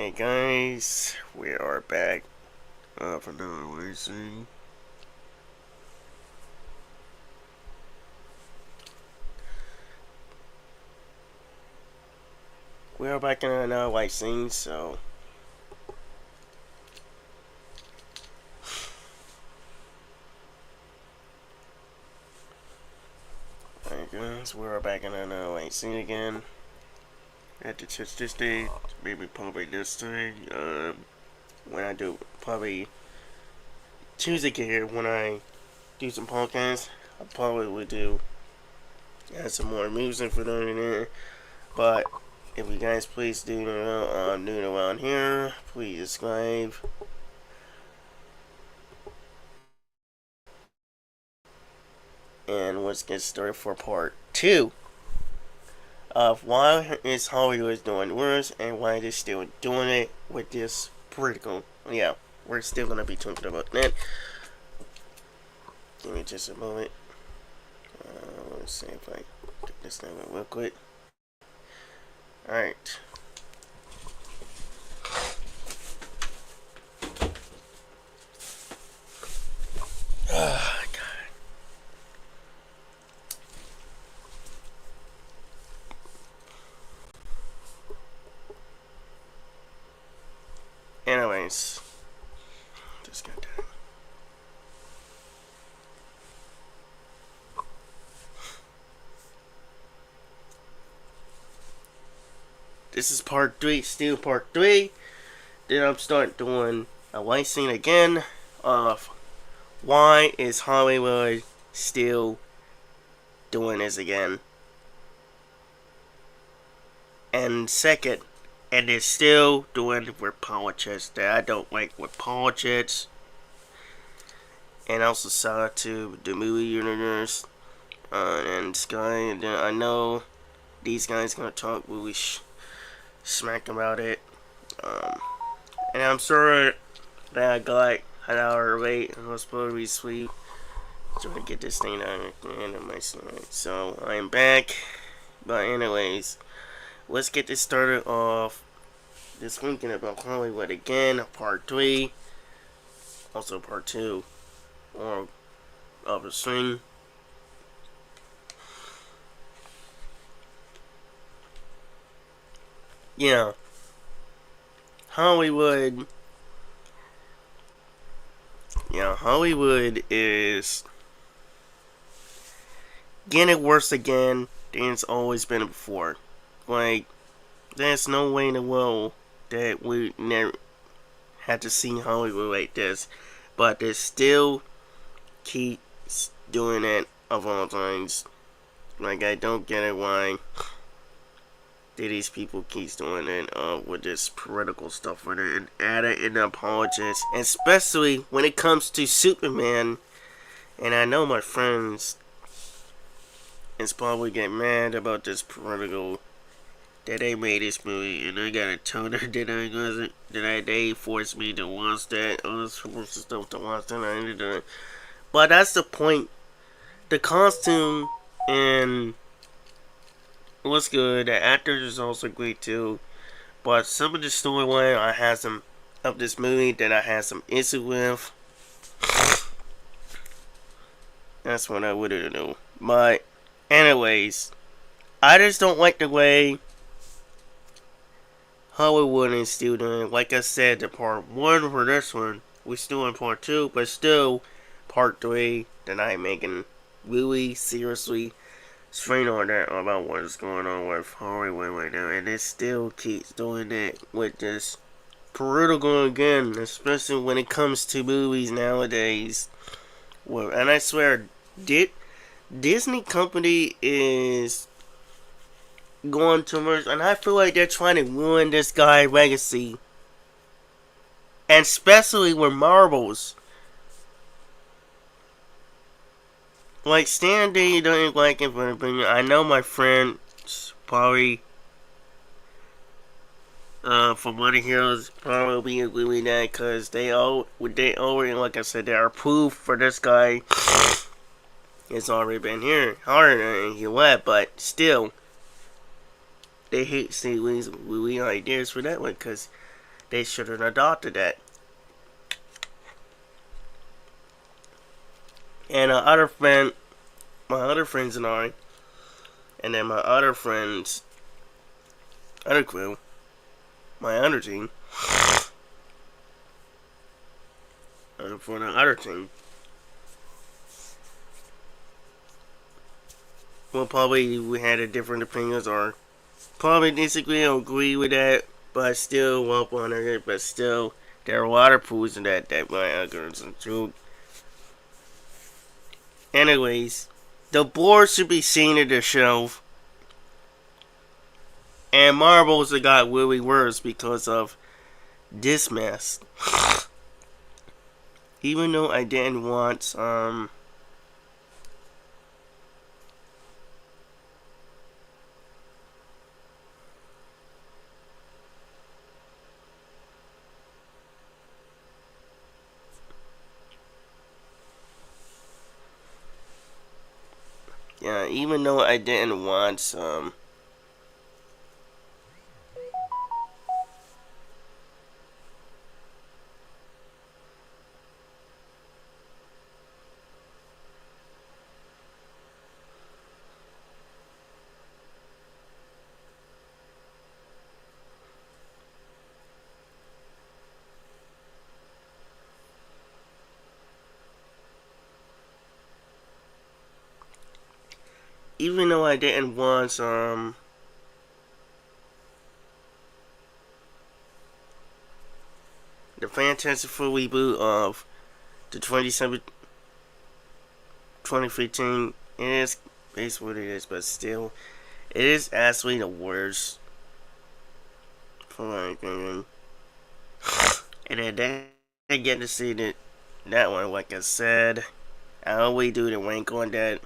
Hey guys, we are back for another racing. We are back in another white scene, so alright guys, we are back in another white scene again. I had to touch this day, maybe probably this day. When I do probably Tuesday here when I do some podcasts, I probably would do add some more music for them in there. But if you guys please do new around here, please subscribe. And let's get started for part 2 of why is Hollywood doing worse and why they're still doing it with this political. Yeah, we're still gonna be talking about that. Give me just a moment. Let's see if I get this thing real quick. Alright. Oh, God. Anyways, just got done. This is part 3, still part 3. Then I'm starting doing a white scene again of why is Hollywood still doing this again. And second, and they're still doing it with politics that I don't like with politics. And also shout out to the movie universe and Sky. And I know these guys gonna talk really smack about it. And I'm sorry that I got an hour late. I was supposed to be asleep. Trying to get this thing done at the end of my story. So I'm back. But anyways, let's get this started off. This weekend about Hollywood again, part 3. Also part 2 or of the string. Yeah. Hollywood is getting worse again than it's always been before. Like, there's no way in the world that we never had to see Hollywood like this. But they still keep doing it of all times. Like, I don't get it why these people keep doing it with this political stuff with it and add it in the politics. And especially when it comes to Superman. And I know my friends is probably get mad about this political that they made this movie, and I gotta tell them that I wasn't, that they forced me to watch that. I was supposed to stuff to watch that. I ended up, but that's the point. The costume and what's good. The actors is also great too, but some of the storyline I had some of this movie that I had some issue with. That's what I wouldn't know. But anyways, I just don't like the way Hollywood is still doing. Like I said, the part 1 for this one, we're still in part 2, but still part 3 that I'm making really seriously straight on that about what's going on with Hollywood right now, and it still keeps doing that with this political again, especially when it comes to movies nowadays. Well, and I swear, Disney company is going too much, and I feel like they're trying to ruin this guy's legacy, and especially with Marvels. Like, Stan Lee doesn't like it, but I know my friend probably from what I hear is probably agree with that because they already, like I said, they are proof for this guy. It's already been here harder than he left, but still, they hate Stan Lee's ideas for that one because they should have adopted that. And my other friends and I, and then my other friends, other crew, my other team, for the other team, well, probably we had a different opinions or probably disagree or agree with that, but still won't on it. But still, there are water pools in that my others and true. Anyways, the board should be seen at the shelf, and marbles have got really worse because of this mess. Even though I didn't want yeah, even though I didn't want some even though I didn't want the Fantastic Four reboot of the 2015, it is basically what it is, but still, it is actually the worst for my opinion. And then I get to see that one, like I said, I always do the rank on that.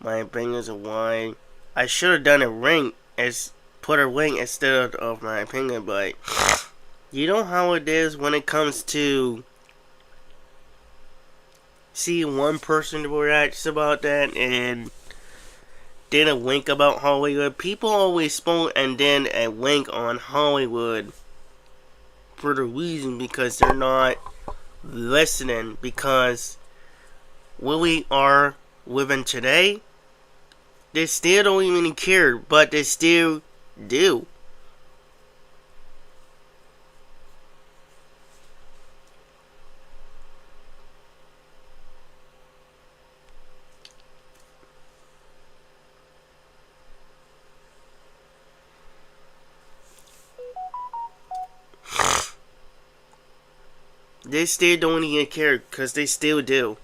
My opinions of why I should have done a rank as put a rank instead of my opinion, but you know how it is when it comes to seeing one person react about that and then a wink about Hollywood. People always spoil and then a wink on Hollywood for the reason because they're not listening, because where we are living today, they still don't even care, but they still do. They still don't even care, because they still do.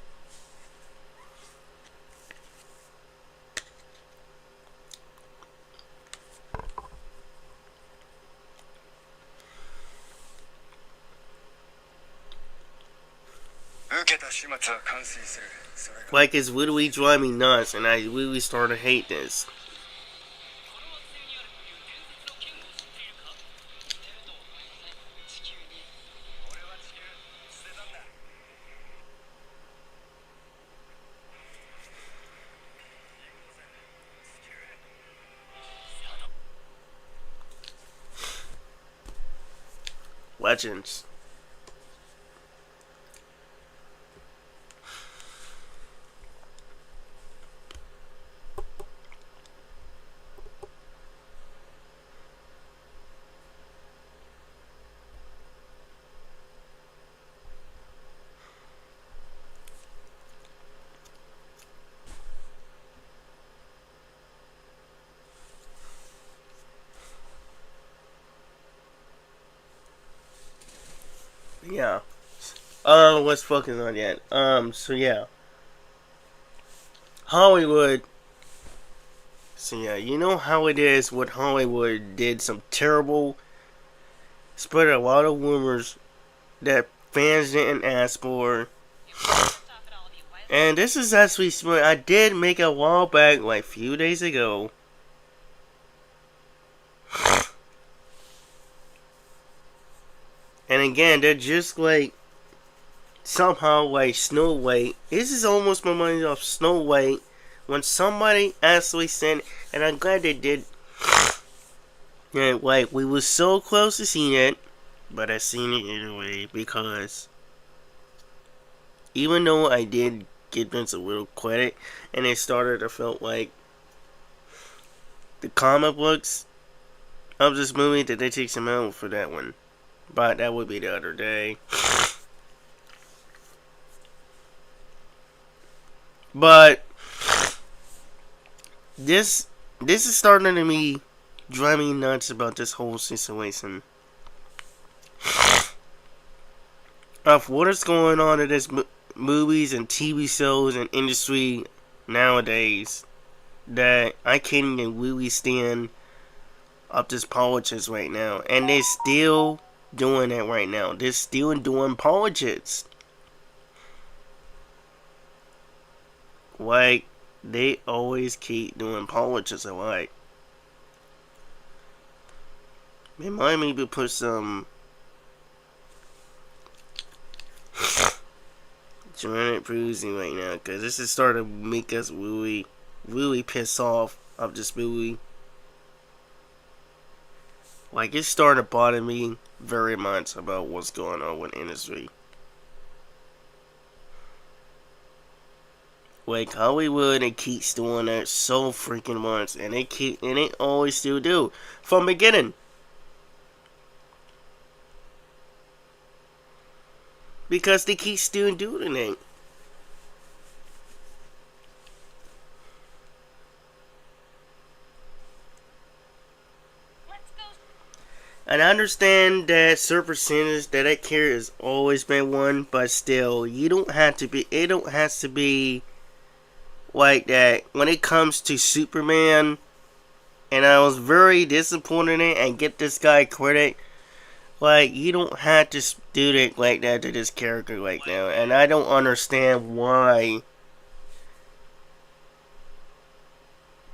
Like, it's literally driving me nuts, and I really start to hate this. Legends. Yeah. Let's focus on that. So yeah. Hollywood. So yeah, you know how it is what Hollywood did some terrible, spread a lot of rumors that fans didn't ask for. And this is actually smart. I did make a while back, like a few days ago. And again, they're just like somehow like Snow White. This is almost my mind off Snow White when somebody actually sent, and I'm glad they did. And like we were so close to seeing it, but I seen it anyway because even though I did give them a little credit, and it started, I felt like the comic books of this movie that they take some out for that one, but that would be the other day. But this is starting to me drive me nuts about this whole situation of what is going on in this movies and TV shows and industry nowadays that I can't even really stand up this politics right now, and they're still doing that right now. They're still doing politics. Like, they always keep doing politics alike. They might maybe put some Janet Bruising right now, because this is starting to make us really, really pissed off of this movie. Like, it's starting to bother me very much about what's going on with the industry. Like, Hollywood, they keeps doing that so freaking much, and they always still do from the beginning. Because they keep still doing it. And I understand that certain percentage that care has always been one, but still, you don't have to be. It don't have to be like that when it comes to Superman. And I was very disappointed in it, and get this guy credit. Like, you don't have to do it like that to this character right now, and I don't understand why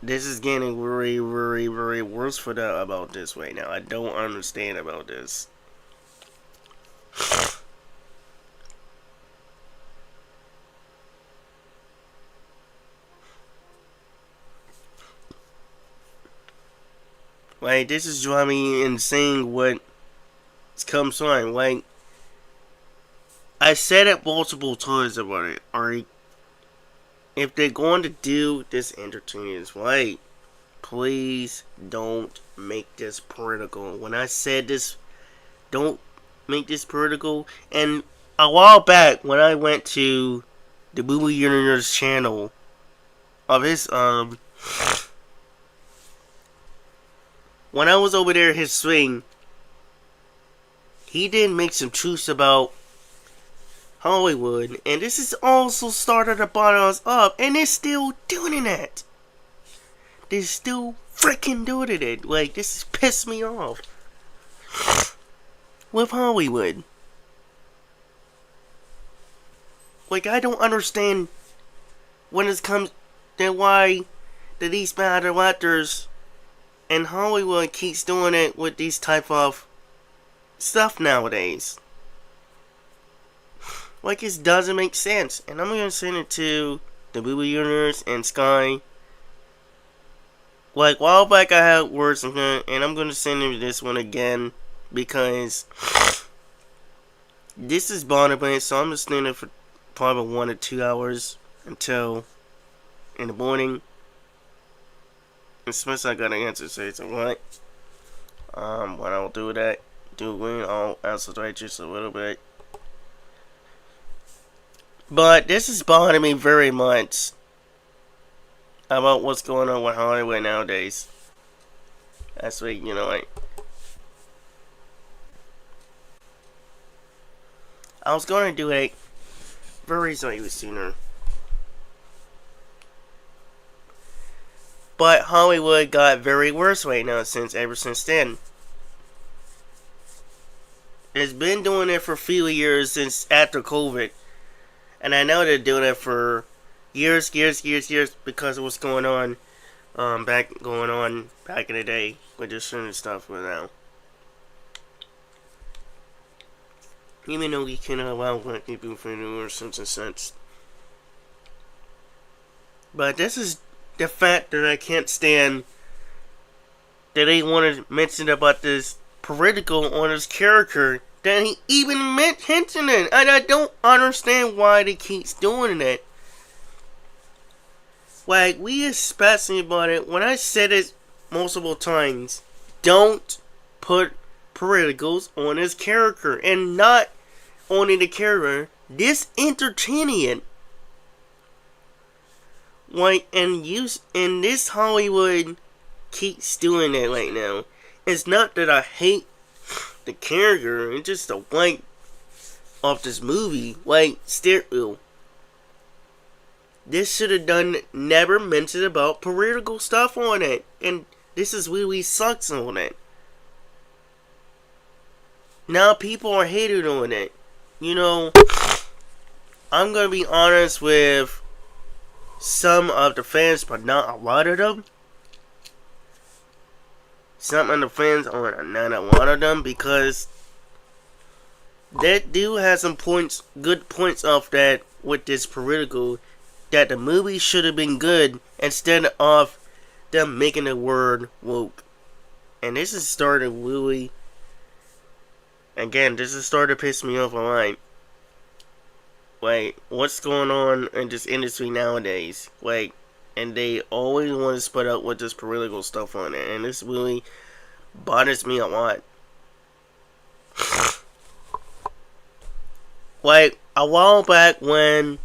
this is getting very, very, very worse for that about this right now. I don't understand about this. Like, this is driving me insane what comes on. Like, I said it multiple times about it. Alright, if they're going to do this entertainment right, please don't make this political. When I said this, don't make this political. And a while back, when I went to the Movie Universe channel of his when I was over there his swing, he did make some truths about Hollywood, and this is also started to bother us up, and they're still doing it. They're still freaking doing it. Like, this has pissed me off with Hollywood. Like, I don't understand when it comes to why these bad actors and Hollywood keeps doing it with these type of stuff nowadays. Like, it doesn't make sense. And I'm gonna send it to the Movie Universe and Sky. Like, a while back I had words from him, and I'm gonna send him this one again because this is bothering me. So I'm just sending it for probably 1 or 2 hours until in the morning. Especially I got an answer to say, so what? When I'll do that, I'll answer that just a little bit. But this is bothering me very much about what's going on with Hollywood nowadays. That's what, I was going to do it very slightly sooner. But Hollywood got very worse right now ever since then. It's been doing it for a few years since after COVID. And I know they're doing it for years because of what's going on back in the day with this certain stuff right now. Even though we cannot allow black people for new sense and sense. But this is the fact that I can't stand that they want to mention about this political on his character that he even mentioned it. And I don't understand why they keep doing it. Like, we especially about it, when I said it multiple times, don't put politicals on his character. And not only the character, this entertainment. Like, and this Hollywood keeps doing it right now. It's not that I hate the character, it's just the like of this movie. Like, Stereo. This should have done never mentioned about political stuff on it. And this is really sucks on it. Now people are hating on it. You know, I'm gonna be honest with some of the fans, but not a lot of them. Some of the fans are not a lot of them, because that dude has some points, good points off that with this political, that the movie should have been good instead of them making the word woke. And this is starting really, again, this is starting to piss me off a lot. Like, what's going on in this industry nowadays? Like, and they always want to split up with this political stuff on it, and this really bothers me a lot. Like, a while back when,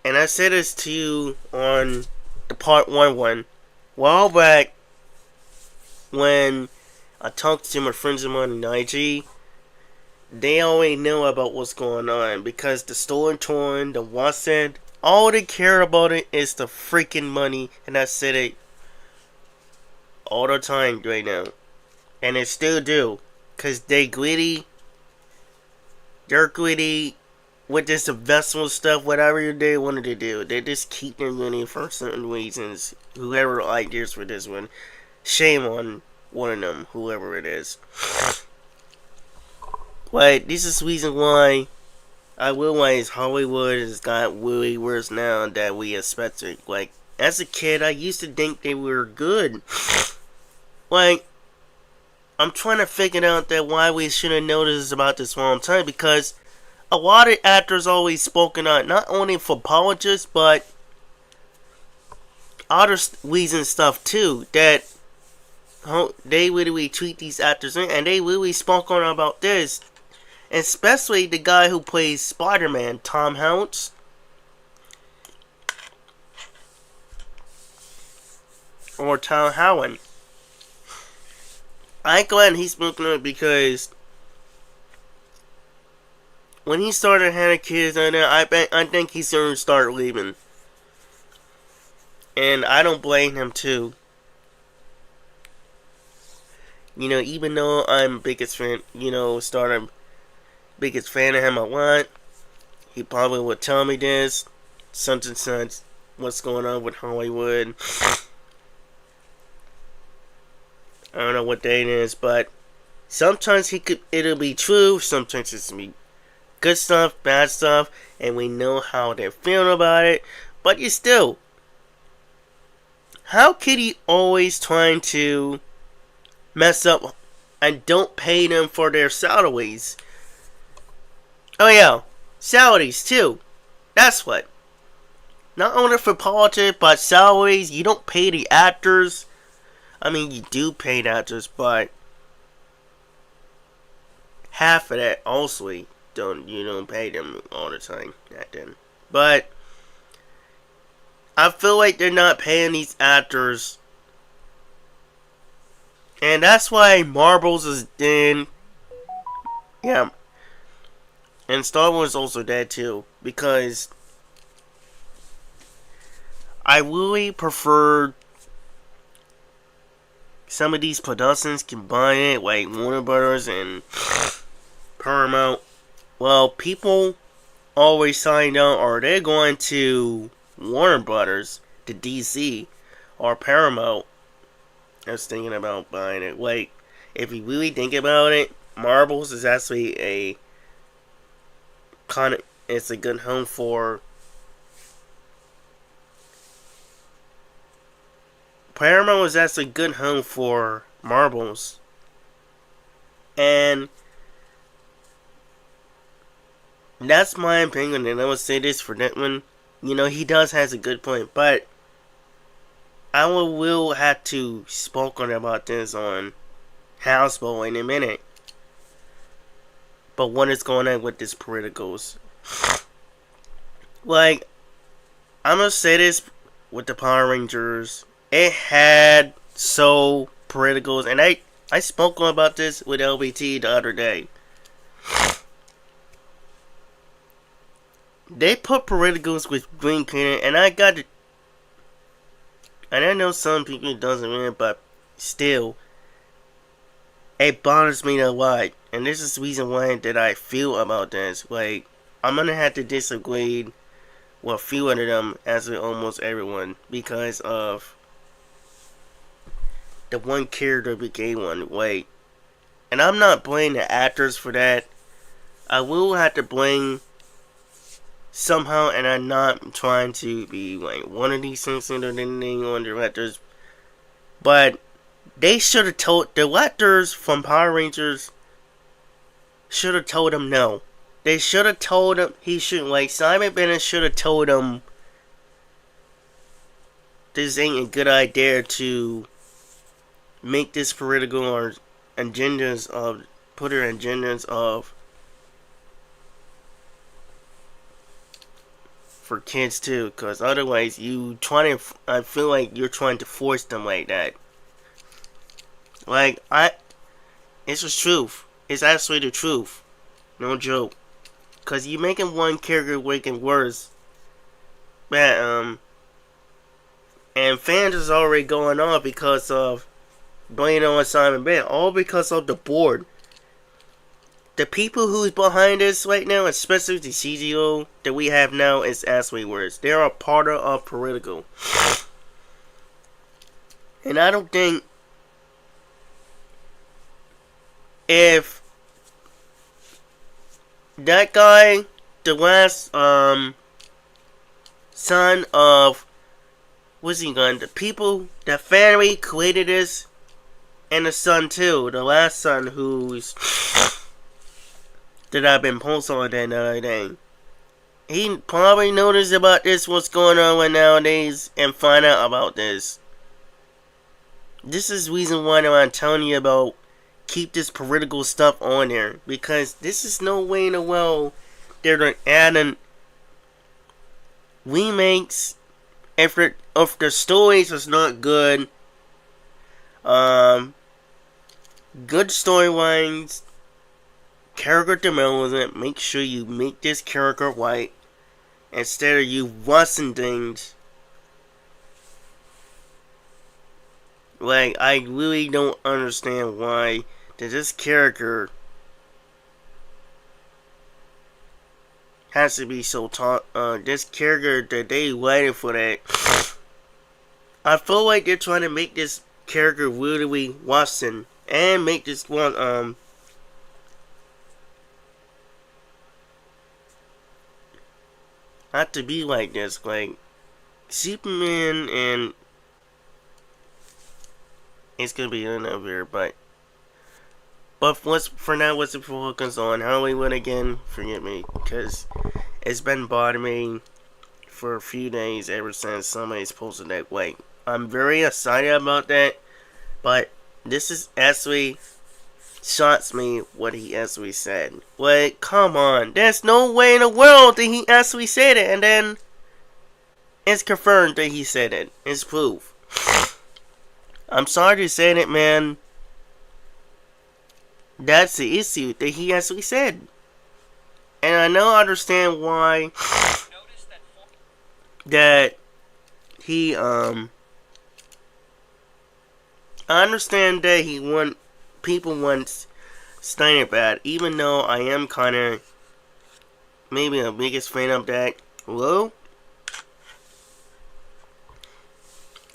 and I said this to you on the part 1, a while back when I talked to my friends of mine in IG, they already know about what's going on, because the Stolen Torn, the Watson, all they care about it is the freaking money, and I said it all the time right now, and they still do, because they're greedy with this investment stuff, whatever they wanted to do. They just keep their money for certain reasons. Whoever ideas for this one, shame on one of them, whoever it is. Like, this is the reason why I realize Hollywood has got really worse now than we expected. Like, as a kid, I used to think they were good. Like, I'm trying to figure out that why we should have noticed about this long time, because a lot of actors always spoken out, not only for politics, but other reasons stuff too, that they really treat these actors in, and they really spoke on about this. Especially the guy who plays Spider-Man, Tom Hanks. Or Tom Holland. I'm glad he's spoken up, because when he started having kids, I think he's going to start leaving. And I don't blame him too. You know, even though I'm biggest fan, biggest fan of him a lot, he probably would tell me this, such and such, what's going on with Hollywood. I don't know what day it is, but sometimes it'll be true, sometimes it's be good stuff, bad stuff, and we know how they're feeling about it. But you still, how could he always trying to mess up and don't pay them for their salaries? Oh yeah, salaries too. That's what. Not only for politics, but salaries. You don't pay the actors. I mean, you do pay the actors, but half of that also you don't pay them all the time. Not then. But I feel like they're not paying these actors, and that's why Marbles is in. Yeah. And Star Wars is also dead too, because I really prefer some of these productions combined, like Warner Brothers and Paramount. Well, people always find out, are they going to Warner Brothers, to DC, or Paramount? I was thinking about buying it. Like, if you really think about it, Marbles is actually it's a good home for Paramount. Was actually a good home for Marbles, And that's my opinion, and I will say this for that one. He does has a good point, but I will have to spoke on about this on Houseboat in a minute. But what is going on with this politicals? Like, I'm gonna say this with the Power Rangers. It had so politicals, and I spoke about this with LBT the other day. They put politicals with Green Cannon, and I know some people doesn't mean it, but still, it bothers me a lot. And this is the reason why that I feel about this. Like, I'm gonna have to disagree with a few of them, as with almost everyone, because of the one character became one. Like, and I'm not blaming the actors for that. I will have to blame somehow, and I'm not trying to be like one of these sensitive or anything on directors, but they should have told the directors from Power Rangers. Should have told him no. They should have told him he shouldn't. Like, Simon Bennett should have told him this ain't a good idea to make this political or agendas of put her agendas of for kids too, because otherwise I feel like you're trying to force them like that. Like, it's the truth. It's actually the truth. No joke. Because you making one character waking worse. But, and fans is already going on because of blaming on Simon Bennett. All because of the board. The people who's behind this right now, especially the CGO that we have now, is actually worse. They're a part of political. And I don't think if that guy, the last son of, what's he got? The people, the family created this, and the son too, the last son who's that I've been posting on that other day. He probably noticed about this, what's going on right nowadays, and find out about this. This is the reason why I'm telling you about keep this political stuff on there, because this is no way in the world they're adding remakes if the stories is not good. Good storylines, character development. Make sure you make this character white instead of you rushing things. Like, I really don't understand why that this character has to be so this character that they waited for that. I feel like they're trying to make this character really Watson and make this one not to be like this. Like, Superman, and it's gonna be another, but for now, what's the focus on Hollywood again? Forgive me, because it's been bothering me for a few days ever since somebody's posted that way. I'm very excited about that, but this is actually shocks me what he actually said. Like, come on, there's no way in the world that he actually said it, and then it's confirmed that he said it. It's proof. I'm sorry to say it, man. That's the issue that he actually said. And I understand why that he, I understand that people want Steiner bad, even though I am kinda maybe the biggest fan of that. Hello?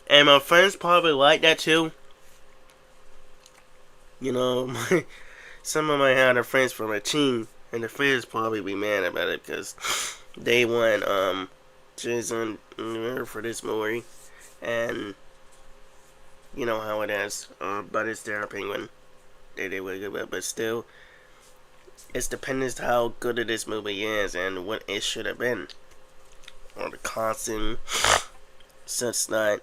And my friends probably like that too. You know, some of my other friends from my team, and the fans probably be mad about it because they want Jason for this movie, and you know how it is. But it's their opinion. that they were good, but still, it's dependent how good this movie is and what it should have been, or the costume, such that.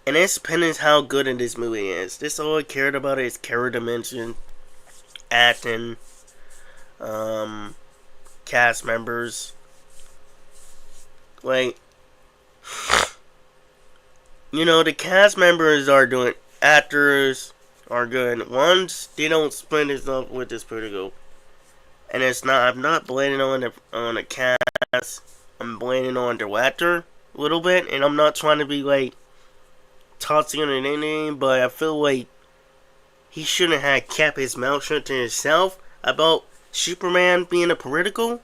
And it's dependent how good this movie is. This all I cared about is character dimension, acting, um, cast members. Like, the cast members are doing, actors are good. Ones, they don't spend enough with this political. And it's not, I'm not blaming on the cast. I'm blaming on the director a little bit. And I'm not trying to be like, tossing on anything, but I feel like he shouldn't have kept his mouth shut to himself about Superman being a political.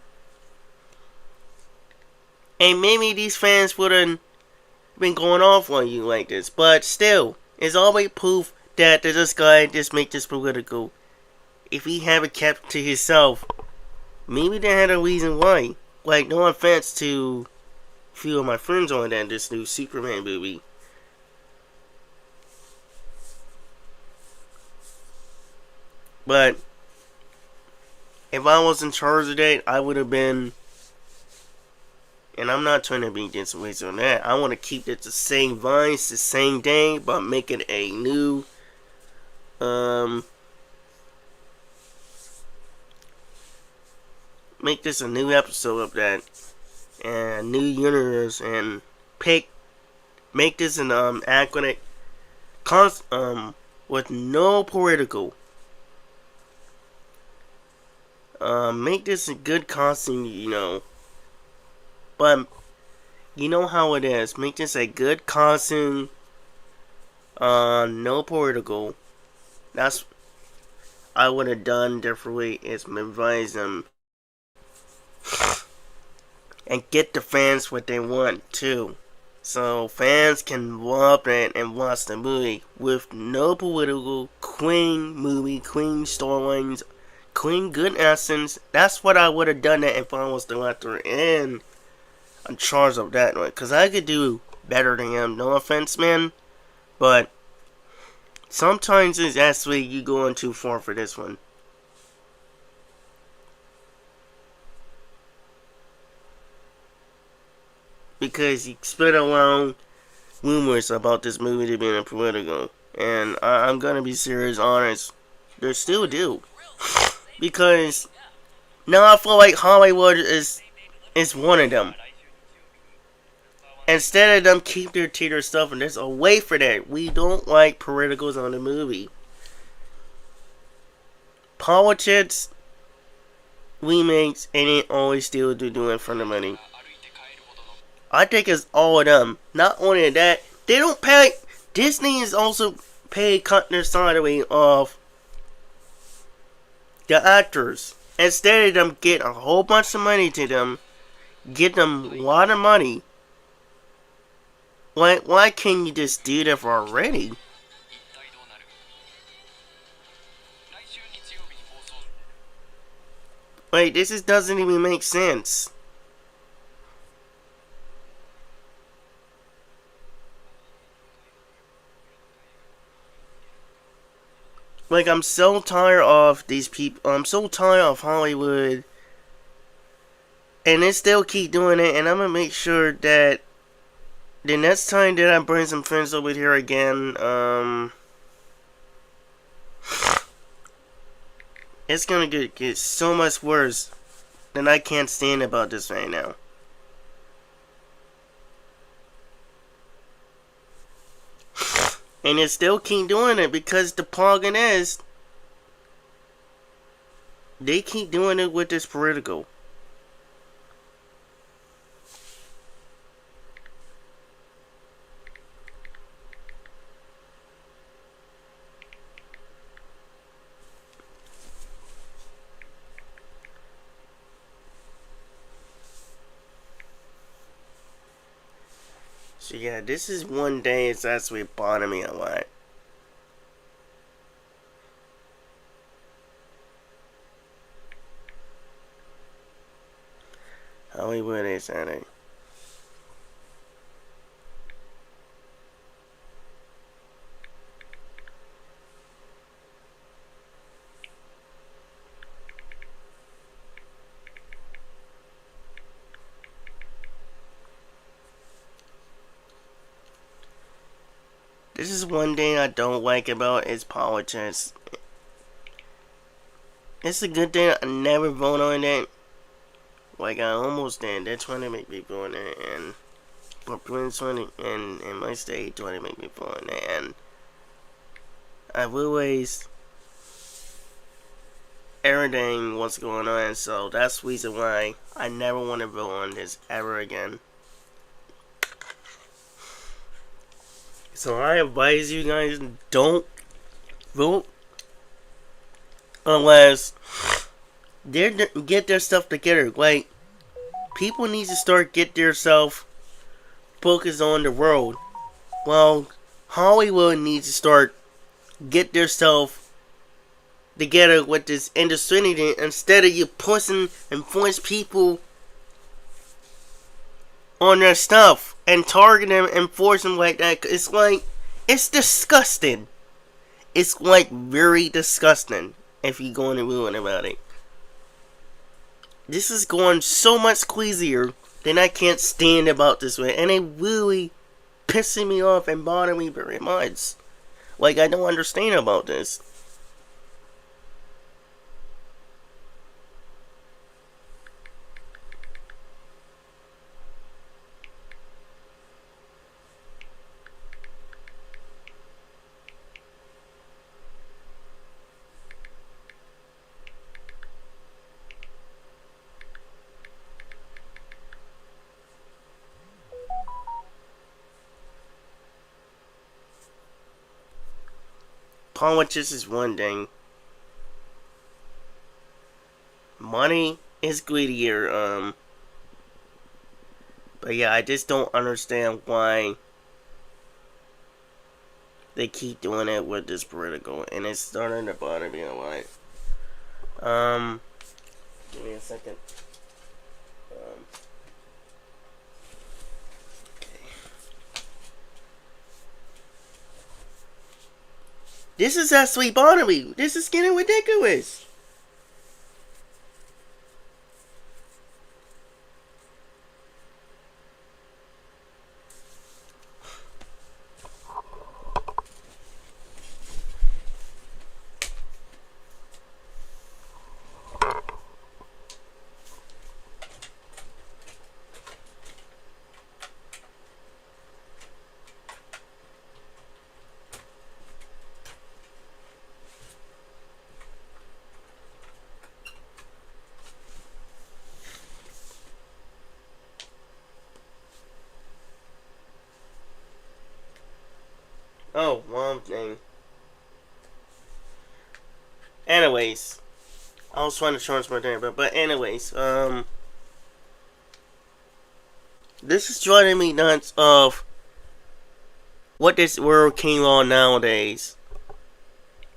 And maybe these fans wouldn't been going off on you like this, but still, it's always proof that this guy just make this political. If he haven't kept to himself, maybe they had a reason why. Like, no offense to a few of my friends on that this new Superman movie. But if I was in charge of that, I would have been. And I'm not trying to be dismissive on that. I want to keep it the same vibes, the same thing, but make it a new, make this a new episode of that, and a new universe, and make this an acronym, with no political. Make this a good costume, but you know how it is. Make this a good costume. No political. That's I would have done differently. Is advise them and get the fans what they want too, so fans can love it and watch the movie with no political, clean movie, clean storylines, clean good essence. That's what I would have done that if I was the director and in charge of that one, because I could do better than him. No offense, man, but sometimes it's actually you going too far for this one. Because he spit around rumors about this movie being political, and I'm gonna be serious, honest. They still do, because now I feel like Hollywood is one of them. Instead of them keep their theater stuff and there's a way for that. We don't like politicals on the movie. Politics, remakes, and it always still do it for the money. I think it's all of them. Not only that, they don't pay. Disney is also cutting their salary off the actors. Instead of them getting a whole bunch of money to them, get them a lot of money. Why can't you just do that for already? Like, this just doesn't even make sense. Like, I'm so tired of these people. I'm so tired of Hollywood. And they still keep doing it. And I'm going to make sure that the next time that I bring some friends over here again, it's going to get so much worse than I can't stand about this right now. And they still keep doing it because the problem is they keep doing it with this political. So yeah, this is one day it's actually bothering me a lot. Hollywood is at it. This is one thing I don't like about is politics. It's a good thing I never vote on it. Like I almost did. They're trying to make me vote on it, and for 2020 in my state, trying to make me vote on it, and I've always everything what's going on, so that's the reason why I never want to vote on this ever again. So I advise you guys, don't vote unless they get their stuff together. Like, people need to start get their self focused on the road. Well, Hollywood needs to start get their self together with this industry instead of you pushing and force people on their stuff and target them and force them like that. It's like, it's disgusting. It's like very disgusting if you're going to ruin about it. This is going so much crazier than I can't stand about this way, and it really pissing me off and bothering me very much. Like, I don't understand about this. Politics is one thing. Money is greedier. But yeah, I just don't understand why they keep doing it with this political, and it's starting to bother me a lot. Give me a second. This is actually bothering me. This is getting ridiculous. Oh, wrong thing. Anyways, I was trying to change my name, but anyways, this is driving me nuts of what this world came on nowadays.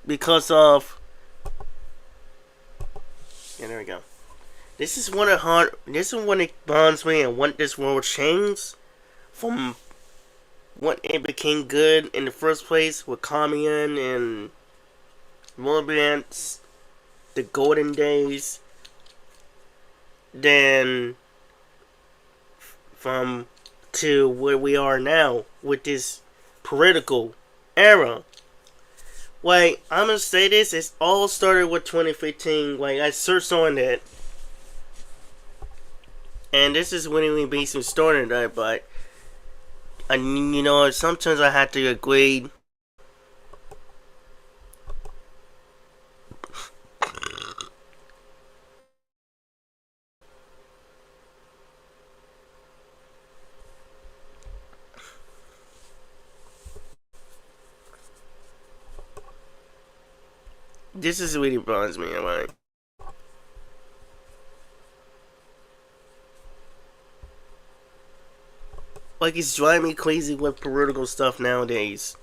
Because of, yeah, there we go. This is one of this is when it bonds me and want this world changed from what it became good in the first place with Commune and romance, the golden days, then from to where we are now with this political era. Like, I'm gonna say this, it's all started with 2015. Like, I searched on that, and this is when we basically started that, but you know, sometimes I have to agree. This is really bothers me, right? Like, it's driving me crazy with political stuff nowadays.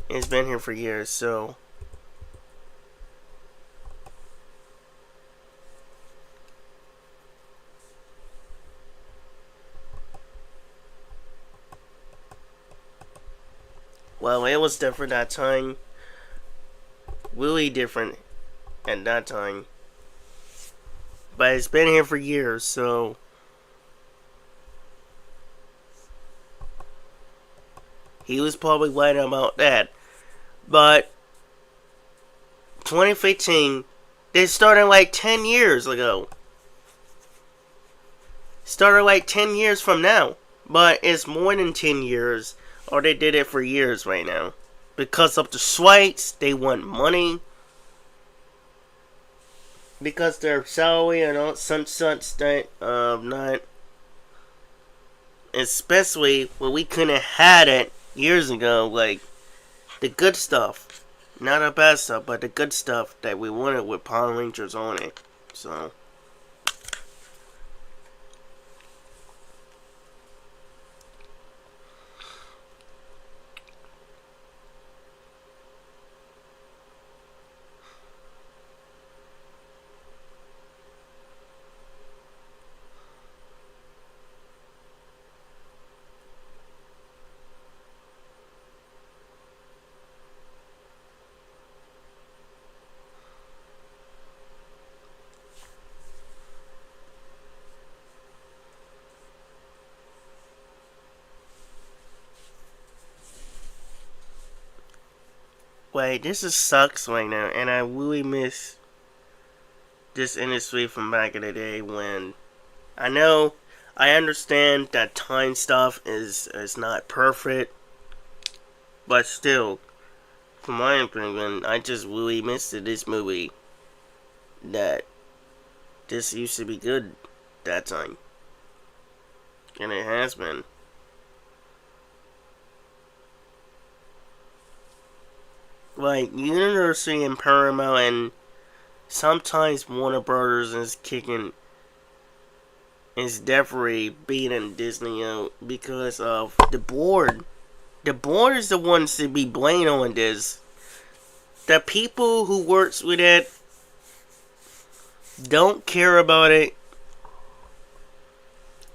It's been here for years, so Well, it was different that time. Really different at that time. But it's been here for years, so he was probably right about that. But 2015, they started like 10 years ago. Started like 10 years from now. But it's more than 10 years, or they did it for years right now. Because of the strikes, they want money. Because their salary and all such that not, especially when we couldn't have had it years ago, like the good stuff, not the bad stuff, but the good stuff that we wanted with Power Rangers on it. So wait, this is sucks right now, and I really miss this industry from back in the day when I know I understand that time stuff is not perfect, but still, from my opinion, I just really missed this movie that this used to be good that time. And it has been. Like, Universal and Paramount and sometimes Warner Brothers is definitely beating Disney out because of the board. The board is the ones to be blamed on this. The people who works with it don't care about it,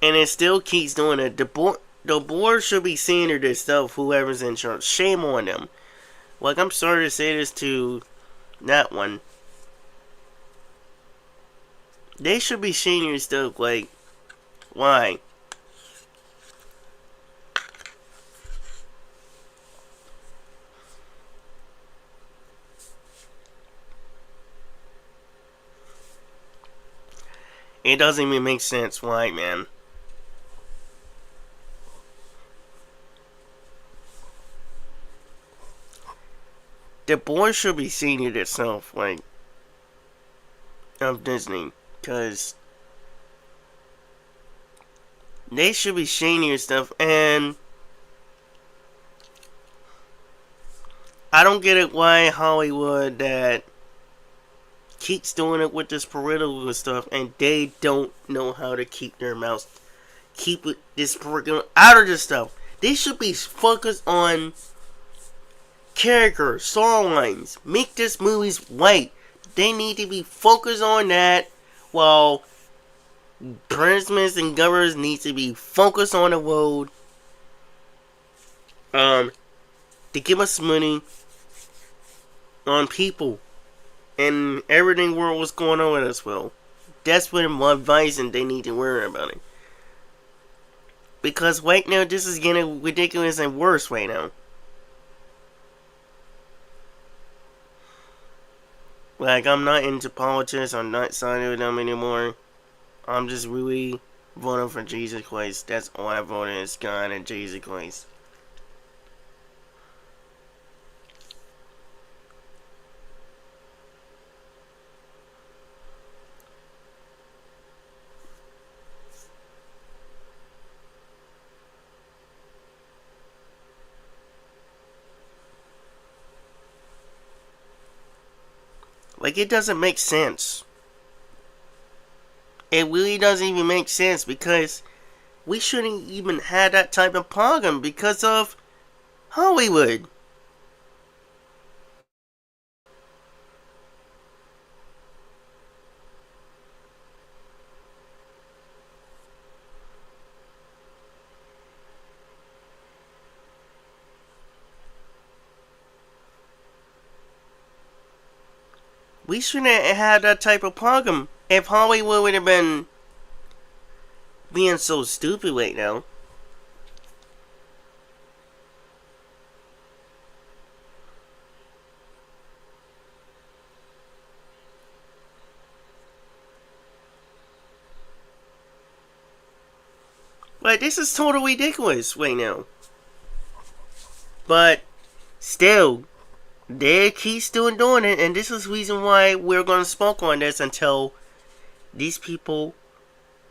and it still keeps doing it. The board should be seeing to this stuff. Whoever's in charge, shame on them. Like, I'm sorry to say this to that one. They should be seeing your stuff. Like, why? It doesn't even make sense. Why, man? The board should be seeing it itself, like, of Disney, because they should be seeing your stuff, and I don't get it why Hollywood that keeps doing it with this political stuff, and they don't know how to keep their mouths, keep this political out of this stuff. They should be focused on characters, storylines. Make this movies white. They need to be focused on that, while presidents and governors need to be focused on the road. To give us money on people and everything world what's going on with us. Well, that's what my advice, and they need to worry about it. Because right now, this is getting ridiculous and worse right now. Like, I'm not into politics. I'm not siding with them anymore. I'm just really voting for Jesus Christ. That's all I voted is God and Jesus Christ. Like, it doesn't make sense. It really doesn't even make sense because we shouldn't even have that type of program because of Hollywood. We shouldn't have had that type of problem if Hollywood would have been being so stupid right now. Like, this is totally ridiculous right now. But still, they keep still doing it, and this is the reason why we're going to smoke on this until these people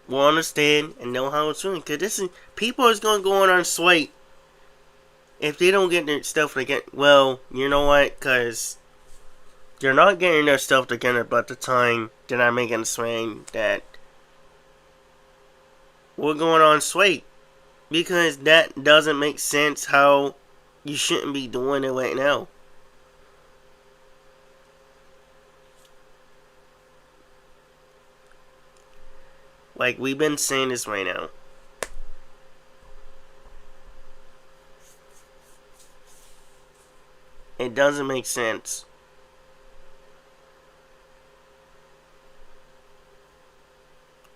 will understand and know how it's doing. Because this is, people is going to go on strike if they don't get their stuff together. Well, you know what? Because they're not getting their stuff together by the time that I'm making a swing that we're going on strike. Because that doesn't make sense how you shouldn't be doing it right now. Like, we've been saying this right now. It doesn't make sense.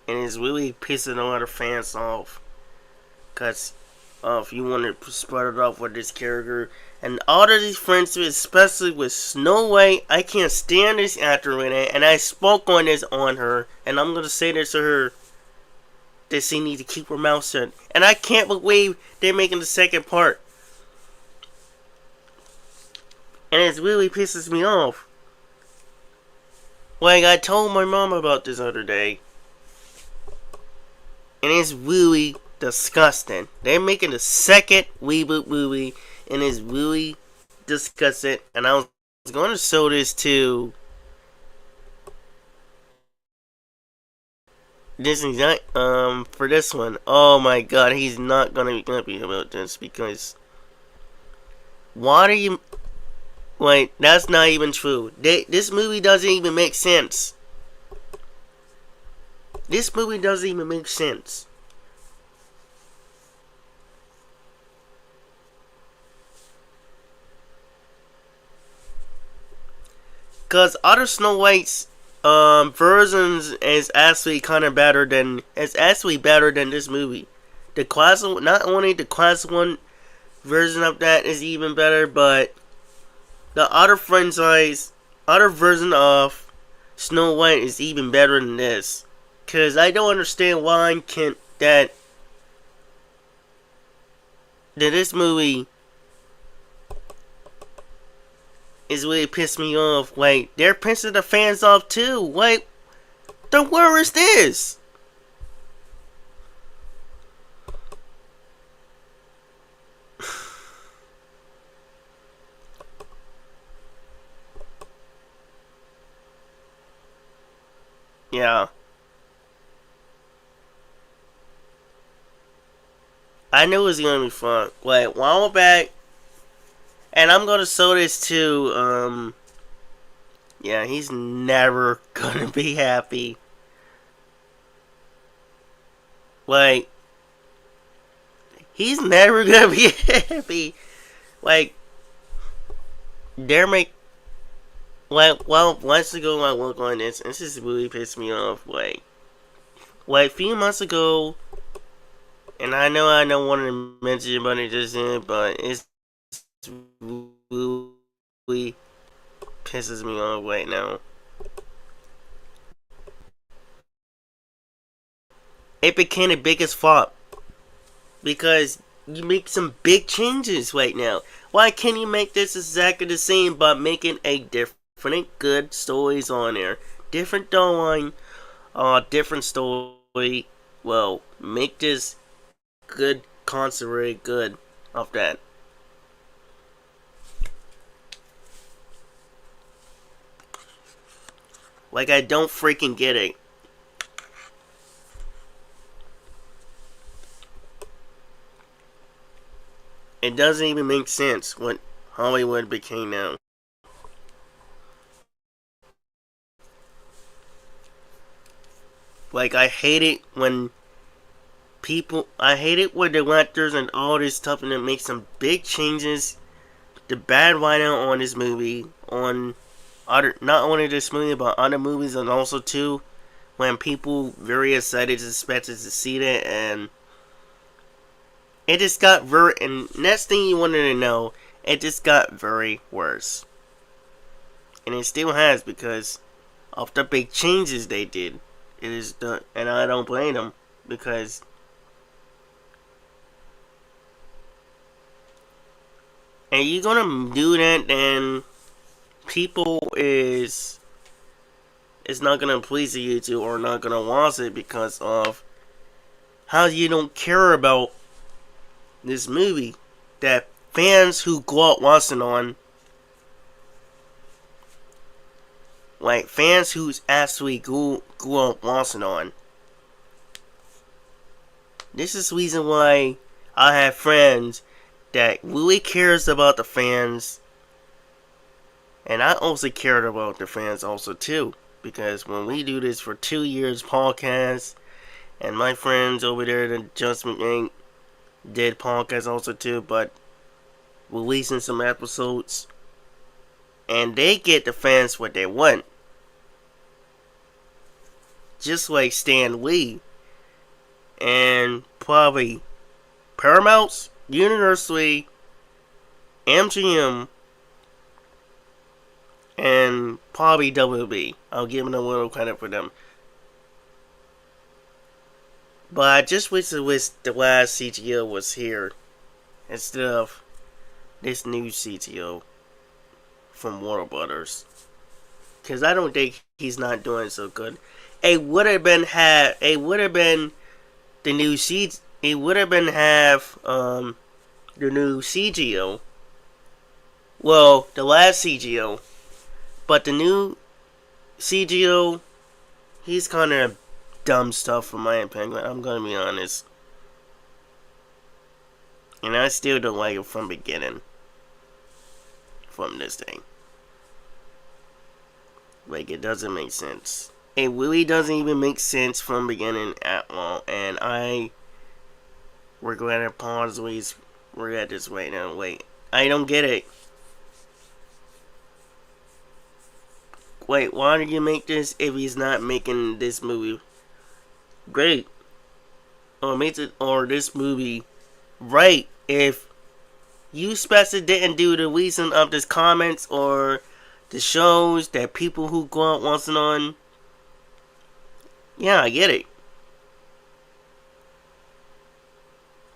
And it's really pissing a lot of fans off. Because if you want to spread it off with this character. And all of these friends, especially with Snow White, I can't stand this actor in it. And I spoke on this on her. And I'm going to say this to her. That she needs to keep her mouth shut. And I can't believe they're making the second part. And it really pisses me off. Like, I told my mom about this other day. And it's really disgusting. They're making the second reboot movie. And it's really disgusting. And I was going to show this to Disney's not, for this one. Oh my god, he's not gonna be happy about this because why do you, wait, that's not even true. This movie doesn't even make sense. This movie doesn't even make sense. Cause other Snow White's versions is actually kind of better than, it's actually better than this movie. The classic, not only the classic one version of that is even better, but the other franchise, other version of Snow White is even better than this. Cause I don't understand why that this movie is really pissed me off. Like, they're pissing the fans off too. Like, the word is this? Yeah. I knew it was gonna be fun. Like, while back, and I'm gonna show this to, yeah, he's never gonna be happy. Like, he's never gonna be happy. Like, they're well, once ago I work on this, and this just really pissed me off. Like a few months ago, and I know I don't want to mention about it just yet, but it's really pisses me off right now. It became the biggest flop because you make some big changes right now. Why can't you make this exactly the same but making a different good stories on there? Different storyline, different story. Well, make this good concentrate good of that. Like, I don't freaking get it. It doesn't even make sense what Hollywood became now. Like, I hate it when I hate it when directors and all this stuff and it makes some big changes. The bad writing on this movie, on other, not only this movie but other movies, and also too when people very excited expected to see that, and it just got very. And next thing you wanted to know, it just got very worse, and it still has because of the big changes they did. It is the, and I don't blame them because and you're gonna do that, then people is not gonna please you to or not gonna watch it because of how you don't care about this movie that fans who go out watching on, like fans who's actually go out watching on. This is the reason why I have friends that really cares about the fans, and I also cared about the fans also too, because when we do this for 2 years podcast, and my friends over there at Adjustment Inc. did podcast also too, but releasing some episodes, and they get the fans what they want, just like Stan Lee and probably Paramount's, Universally, MGM, and probably WB. I'll give them a little credit for them. But I just wish the last CTO was here instead of this new CTO from Warner Brothers, because I don't think he's not doing so good. It would have been the new It would have been the new CGO. Well, the last CGO, but the new CGO, he's kind of dumb stuff for my opinion. I'm gonna be honest, and I still don't like it from the beginning. From this thing, like it doesn't make sense. It really doesn't even make sense from the beginning at all, and we're going to pause. We're at this right now. Wait, I don't get it. Wait, why did you make this if he's not making this movie great? Or this movie right if you especially didn't do the reason of this comments or the shows that people who go out once and on. Yeah, I get it.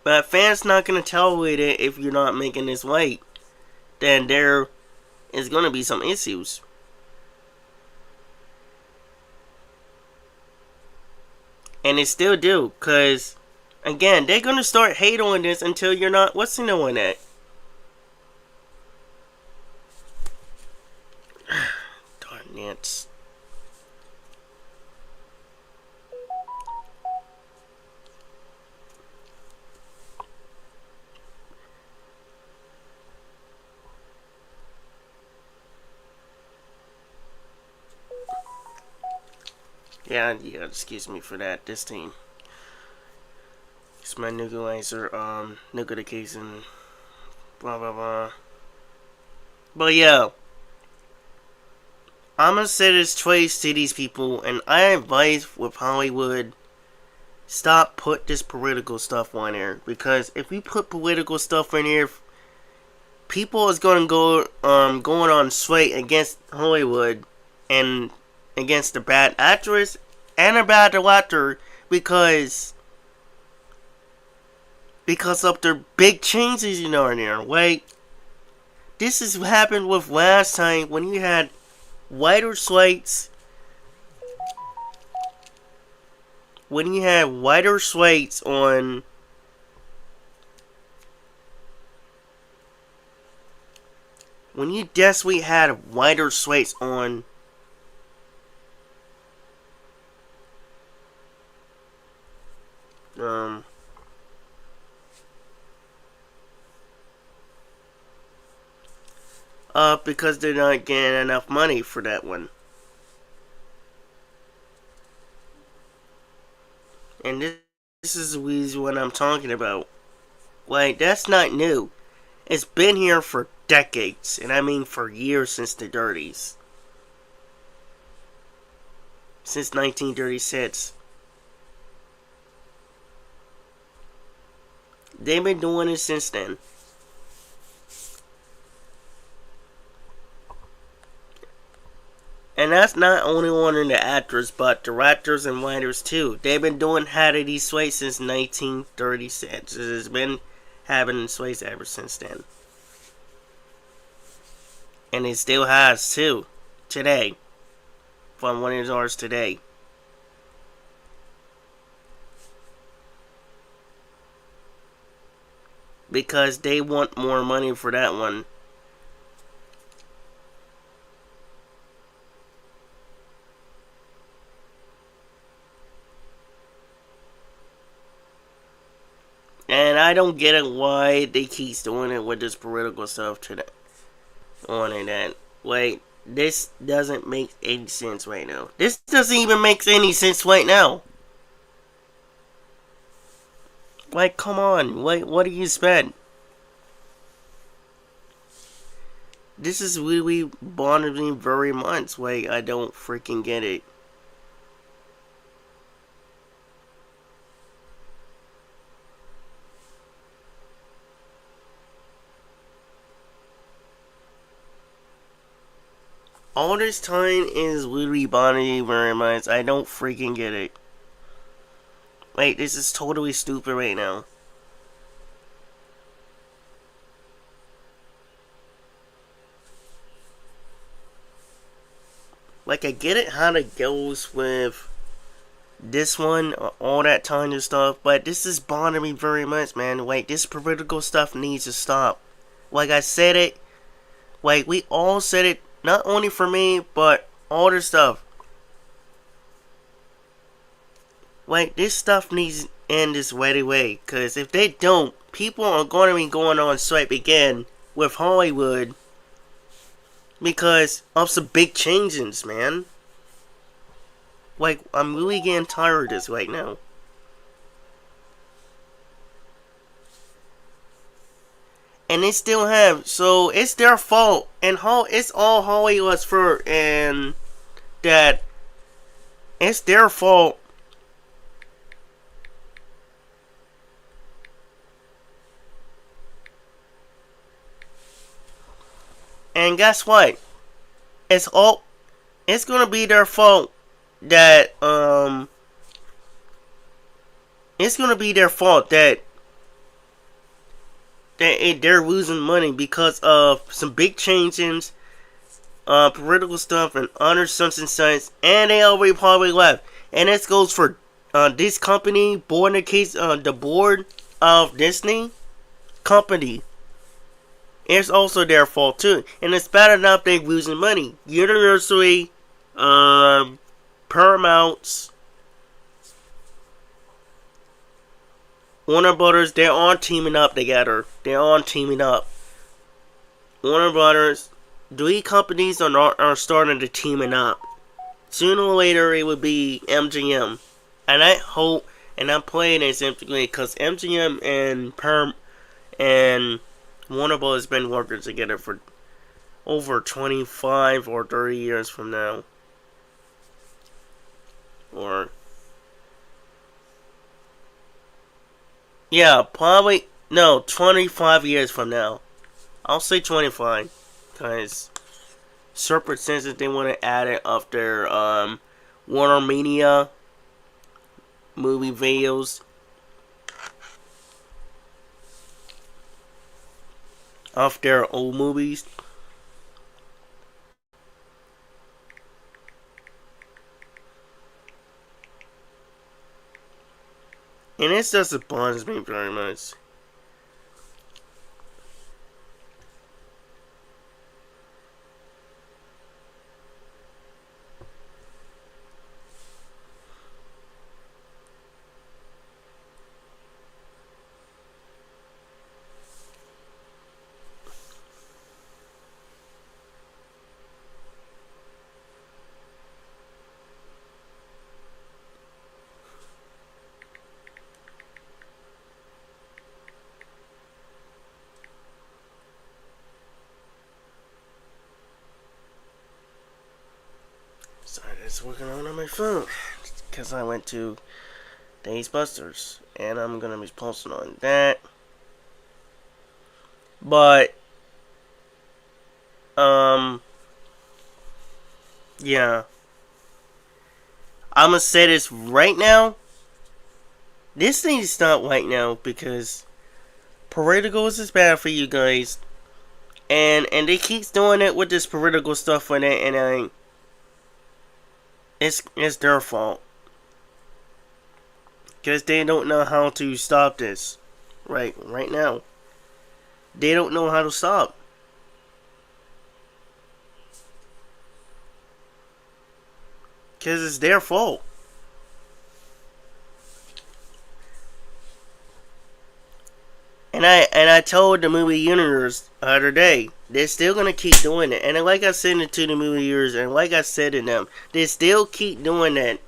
But fans not gonna tolerate it if you're not making this right. Then there is gonna be some issues. And they still do, cause again, they're gonna start hate on this until you're not listening on that. Darn it. Yeah, excuse me for that. This team. It's my nebulizer, nucleation, blah blah blah. But yeah, I'm gonna say this twice to these people, and I advise with Hollywood, stop put this political stuff on there, because if we put political stuff in here, people is gonna go going on straight against Hollywood and against the bad actress and a bad director because of their big changes, in there. Like, this is what happened with last time when you had wider slates. When you had wider slates on when you desperately had wider slates on because they're not getting enough money for that one. And this is the reason what I'm talking about. Like, that's not new. It's been here for decades, and I mean for years, since the 30s. since 1936. They've been doing it since then. And that's not only on the actors, but directors and writers too. They've been doing Hattie Sway since 1936. It's been having sways ever since then. And it still has too. Today. From when it ours today. Because they want more money for that one. And I don't get it why they keep doing it with this political stuff today. On it that. Wait, this doesn't make any sense right now. This doesn't even make any sense right now. Like, come on. What do you expect? This is really bothering me very much. Like, I don't freaking get it. All this time is really bothering me very much. I don't freaking get it. Like, this is totally stupid right now. Like, I get it how it goes with this one, all that time and stuff, but this is bothering me very much, man. Like, this political stuff needs to stop. Like I said it, like we all said it, not only for me, but all this stuff. Like, this stuff needs to end this right away, because if they don't, people are going to be going on strike again with Hollywood because of some big changes, man. Like, I'm really getting tired of this right now. And they still have, so it's their fault, and it's all Hollywood's fault, and that it's their fault. And guess what? It's gonna be their fault that it's gonna be their fault that they're losing money because of some big changes, political stuff and other such and such, and they already probably left. And this goes for this company, board in the case, the board of Disney company. It's also their fault too, and it's bad enough they're losing money. Universally, Paramount's, Warner Brothers, they're all teaming up together. They're all teaming up. Warner Brothers, three companies are starting to teaming up. Sooner or later, it would be MGM, and I hope, and I'm playing this simply because MGM and Warner Bros. Has been working together for over 25 or 30 years from now. Or, yeah, probably, no, 25 years from now. I'll say 25, because certain senses they want to add it of their Warner Media movie videos. Of their old movies. And it just bothers me very much. So it's working on my phone because I went to Days Busters, and I'm gonna be posting on that. But yeah, I'm gonna say this right now. This needs to stop right now because political is bad for you guys, and they keep doing it with this political stuff with it, and it's their fault because they don't know how to stop this. Right now, they don't know how to stop because it's their fault. And I told the movie universe the other day, they're still gonna keep doing it. And like I said to the movie universe, and like I said to them, they still keep doing that.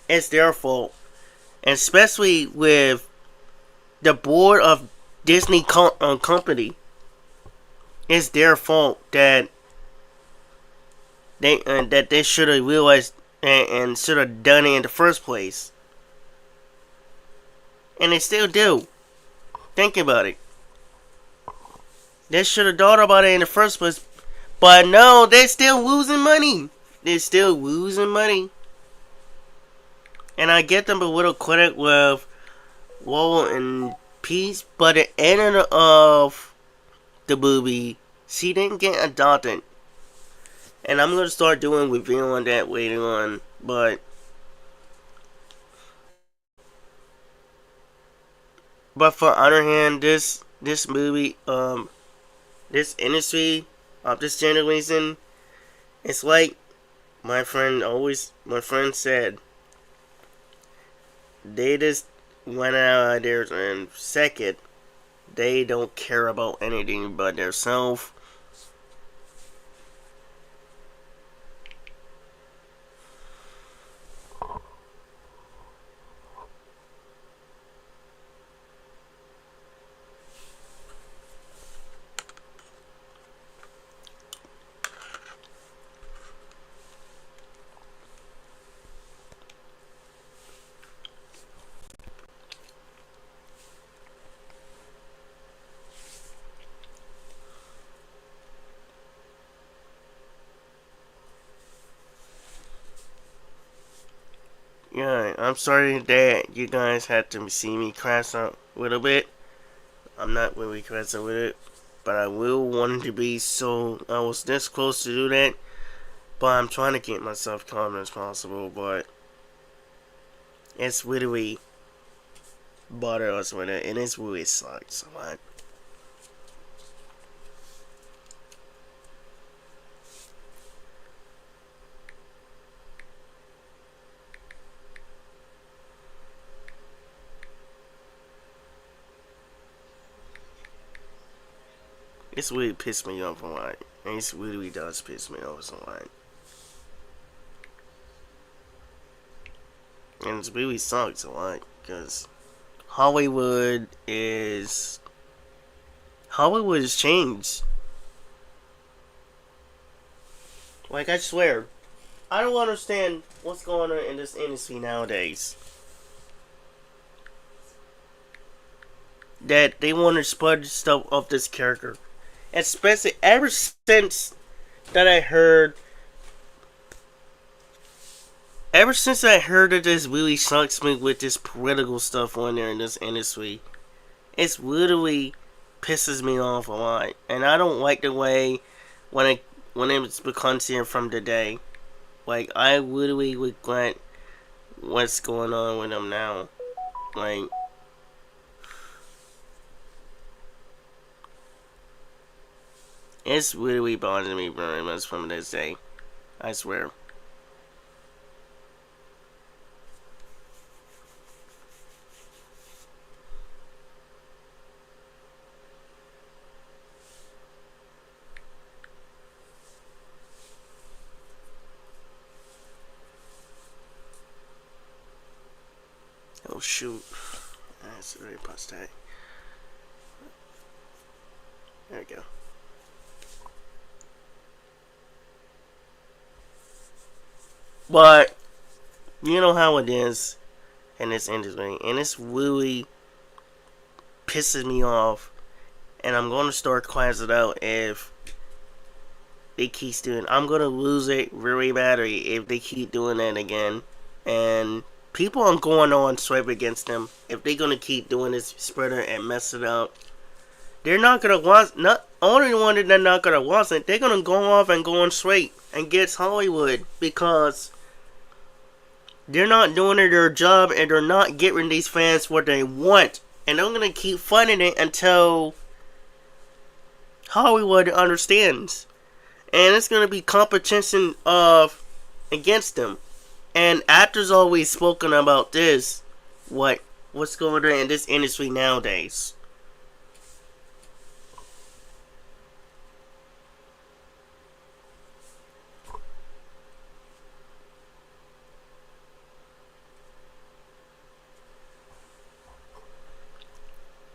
It's their fault, and especially with the board of Disney Company. It's their fault that they should have realized and should have done it in the first place, and they still do. Think about it. They should have thought about it in the first place. But no, they're still losing money. They're still losing money. And I get them a little credit with War and Peace, but at the end of the movie, she didn't get adopted. And I'm gonna start doing review on that later on. But for other hand, this movie, this industry of this generation, it's like my friend said, they just went out there and second, they don't care about anything but themselves. Yeah, I'm sorry that you guys had to see me crash out a little bit. I'm not really crash out with it, but I will want to be, so I was this close to do that. But I'm trying to keep myself calm as possible, but it's really bother us with it, and it's really sucks a lot. It's really pissed me off a lot. And it really does piss me off a lot. And it really sucks a lot because Hollywood is Hollywood has changed. Like I swear, I don't understand what's going on in this industry nowadays. That they want to spread stuff of this character, especially ever since that I heard Ever since I heard that this really sucks me with this political stuff on there in this industry, it's literally pisses me off a lot, and I don't like the way when it becomes here from today. Like I literally regret what's going on with them now. Like it's literally bothering me very much from this day. I swear. Oh shoot. That's very past that. There we go. But you know how it is in this industry, and it's really pisses me off. And I'm gonna start closing it out if they keep doing. I'm gonna lose it very badly if they keep doing that again. And people are going on swipe against them if they're gonna keep doing this spreader and mess it up. They're not gonna want. Not only one that they're not gonna want it. They're gonna go off and go on straight and get Hollywood because they're not doing their job and they're not giving these fans what they want. And I'm gonna keep fighting it until Hollywood understands. And it's gonna be competition of against them. And actors always spoken about this. What's going on in this industry nowadays.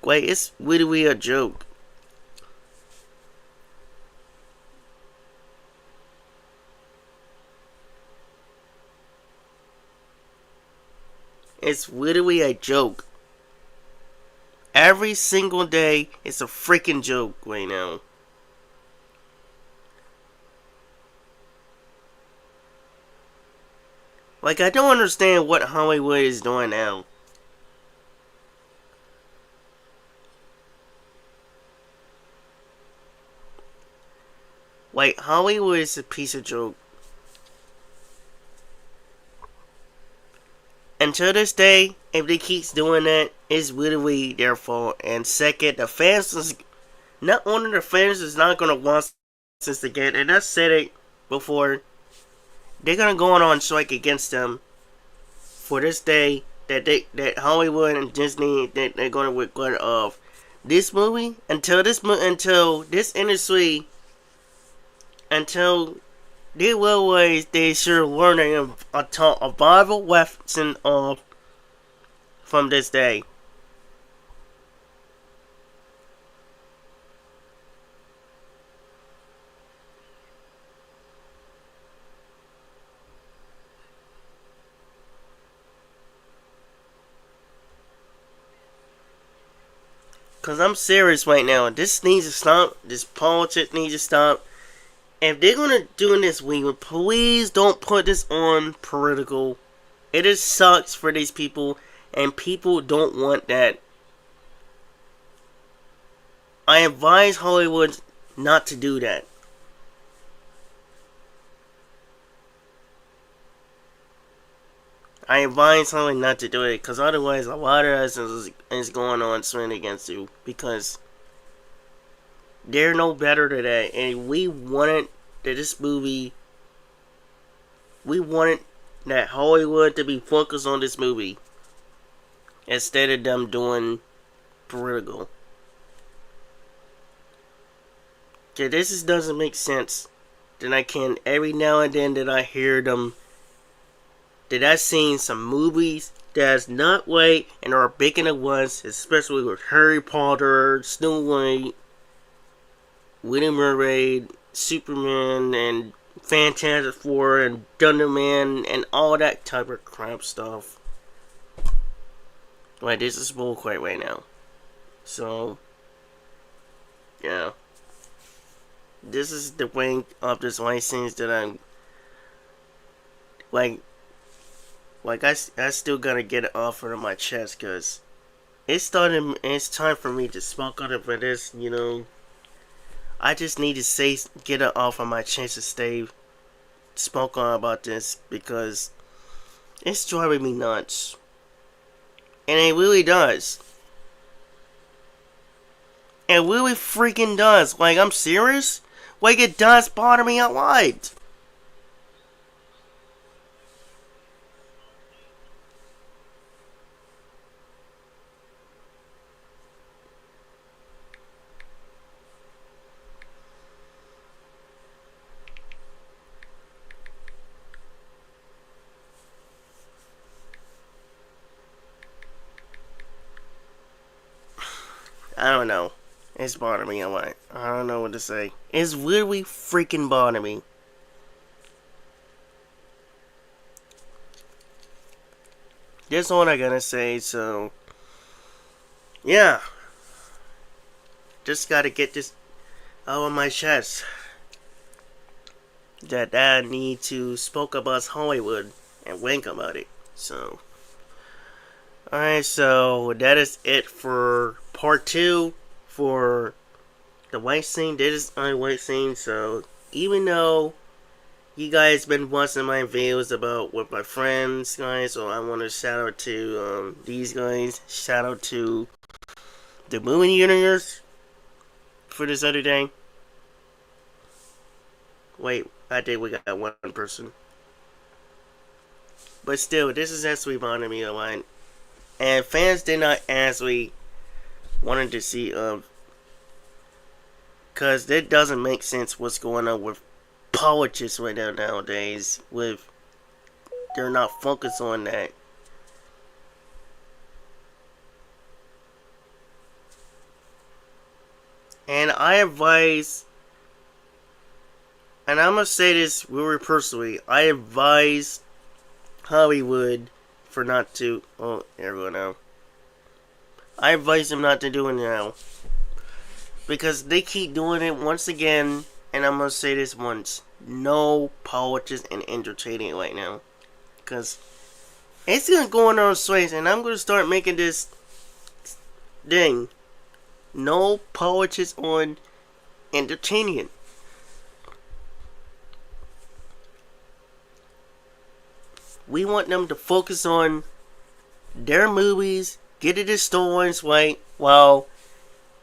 Like, it's literally a joke. It's literally a joke. Every single day, it's a freaking joke right now. Like, I don't understand what Hollywood is doing now. Like, Hollywood is a piece of joke. Until this day, if they keep doing that, it's literally their fault. And second, the fans is not only the fans is not gonna want this again, and I said it before. They're gonna go on strike against them for this day that Hollywood and Disney that they're gonna regret of this movie until this industry until they realize they should learn a vital lesson of from this day. Cause I'm serious right now. This needs to stop. This politics needs to stop. If they're gonna do this week, please don't put this on political. It just sucks for these people, and people don't want that. I advise Hollywood not to do that. I advise Hollywood not to do it, because otherwise a lot of us is going on swing against you, because they're no better than that, and we wanted that this movie, we wanted that Hollywood to be focused on this movie, instead of them doing political. Okay, this just doesn't make sense. Then I can every now and then that I hear them that I've seen some movies that's not right and are big in it once, especially with Harry Potter, Snow White, Little Mermaid, Superman, and Fantastic Four, and Thunderman, and all that type of crap stuff. Like, this is bullcrap right now. So, yeah. This is the way of this license that I'm like I still gotta get it off of my chest because it's time for me to smoke on it for this, you know. I just need to get it off of my chest to stay smoke on about this because it's driving me nuts. And it really does. It really freaking does. Like, I'm serious? Like, it does bother me a lot. I don't know. It's bothering me a lot. I don't know what to say. It's really freaking bothering me. that's all I gotta say. So yeah, just gotta get this out of my chest that I need to spoke about Hollywood and wink about it. So alright, so that is it for part 2 for the white scene. This is on white scene. So even though you guys been watching my videos about with my friends, guys, so I want to shout out to these guys. Shout out to the movie universe for this other day. Wait, I think we got one person, but still, this is actually bothering me a lot. And fans did not actually wanted to see because it doesn't make sense what's going on with politics right now nowadays. With they're not focused on that. And I advise, and I'm gonna say this very personally, I advise Hollywood for not to. Oh, there we go now. I advise them not to do it now because they keep doing it once again. And I'm gonna say this once: no politics and entertaining right now, because it's gonna go on our ways, and I'm gonna start making this thing. No politics on entertainment. We want them to focus on their movies, get it the stories right, while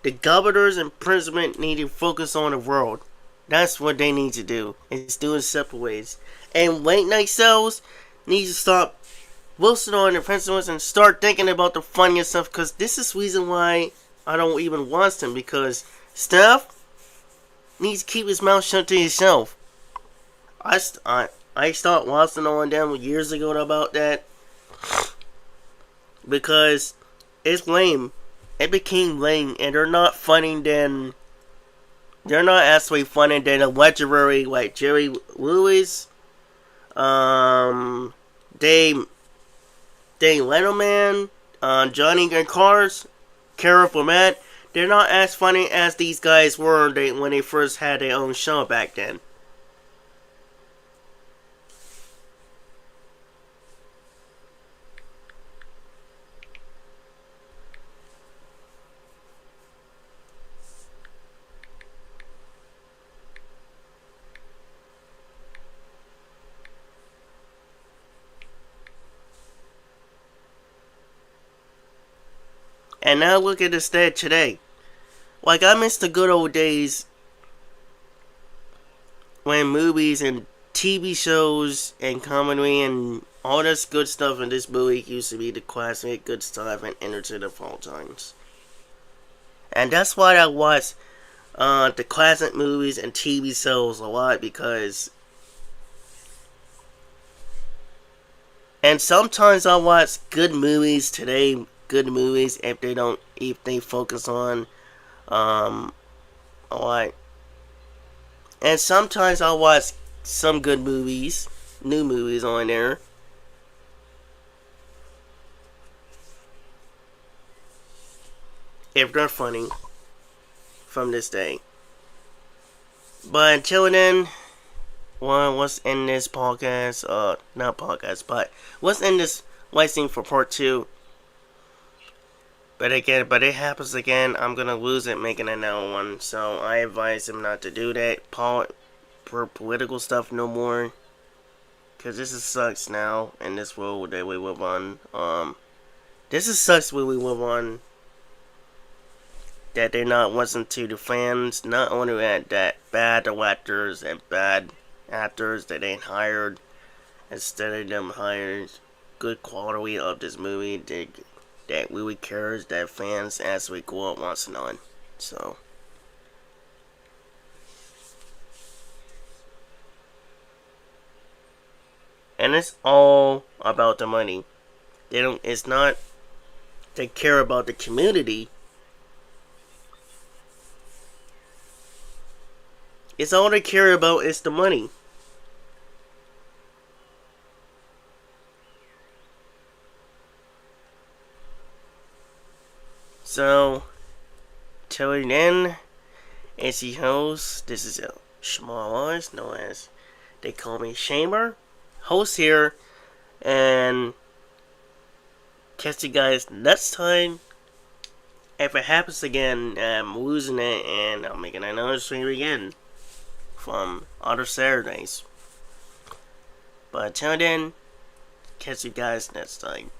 the governors and president need to focus on the world. That's what they need to do. It's doing separate ways. And late night shows need to stop Wilson on the principles and start thinking about the funniest stuff, because this is the reason why I don't even watch them, because Steph needs to keep his mouth shut to himself. I stopped watching on them years ago about that because it's lame. It became lame, and they're not funny. Then they're not actually funny than a legendary like Jerry Lewis, Dave Letterman, Johnny and Cars, Carol Burnett. They're not as funny as these guys were when they first had their own show back then. And now look at the state today. Like, I miss the good old days when movies and TV shows and comedy and all this good stuff in this movie used to be the classic good stuff and entertainment of all times. And that's why I watch the classic movies and TV shows a lot, because and sometimes I watch good movies today, good movies if they focus on a lot. And sometimes I watch some good movies, new movies on there. If they're funny from this day. But until then, well, what's in this podcast? Not podcast, but what's in this licensing for part 2? But it happens again. I'm gonna lose it making another one. So I advise him not to do that. Political stuff no more. Cause this is sucks now in this world that we live on. This is sucks where we live on. That they're not listening to the fans. Not only that bad actors and bad actors that they hired, instead of them hiring good quality of this movie that really cares, that fans actually go up once and on. So and it's all about the money. It's not they care about the community. It's all they care about is the money. So, till then, as the host, this is a small voice known as they call me Chamber, host here, and catch you guys next time. If it happens again, I'm losing it and I'm making another stream again from other Saturdays. But until then, catch you guys next time.